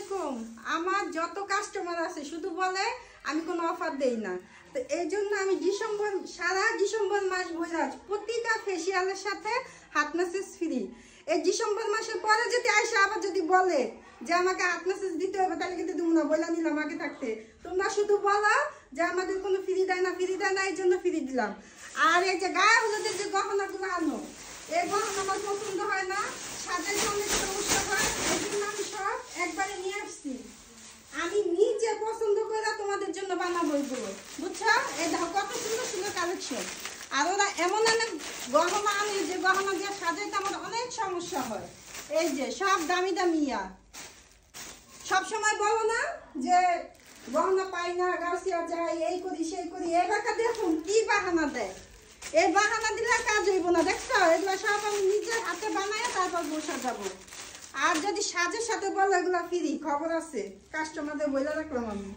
আলাইকুম। আমার যত কাস্টমার আছে শুধু বলে আমি কোনো অফার দেই না, তো এই জন্য আমি সারা ডিসেম্বর মাস বলে আছি প্রতিটা ফেসিয়ালের সাথে হাত ম্যাসেজ ফ্রি। এই ডিসেম্বর মাসের পরে যদি আইসা আবার যদি বলে যে আমাকে হাত ম্যাসেজ দিতে হবে, তাহলে কিন্তু তুমি না বলে নিলাম আগে থাকতে। তোমরা শুধু বলো যে আমাদের কোনো ফ্রি দেয় না, এই জন্য ফ্রি দিলাম। আর এই যে গায়ে হলুদের যে গহনাগুলো আনো, এই গহনা আমার পছন্দ হয় না, সাজাইতে অনেক সমস্যা হয়, এই জন্য আমি সব একবারে নিয়ে আসছি। আমি নিজে পছন্দ করে তোমাদের জন্য বানাবো এগুলো, বুঝছো? এই দেখো কত সুন্দর সুন্দর কালেকশন। আর ওরা এমন অনেক গহনা আনে যে গহনা দিয়ে সাজাইতে আমার অনেক সমস্যা হয়। এই যে সব দামি দামিয়া, সবসময় বলো না যে গহনা পাই না, গাছিয়া যাই, এই করি সেই করি। এবারটা দেখুন কি বাহানা দেয়, এই বাহানা দিলে কাজ হইব না। দেখছো এগুলো সব আমি নিজের হাতে বানায় তারপর বসা যাবো। আর যদি সাজের সাথে বলো এগুলো ফ্রি, খবর আছে, কাস্টমারদের বলে রাখলাম আমি।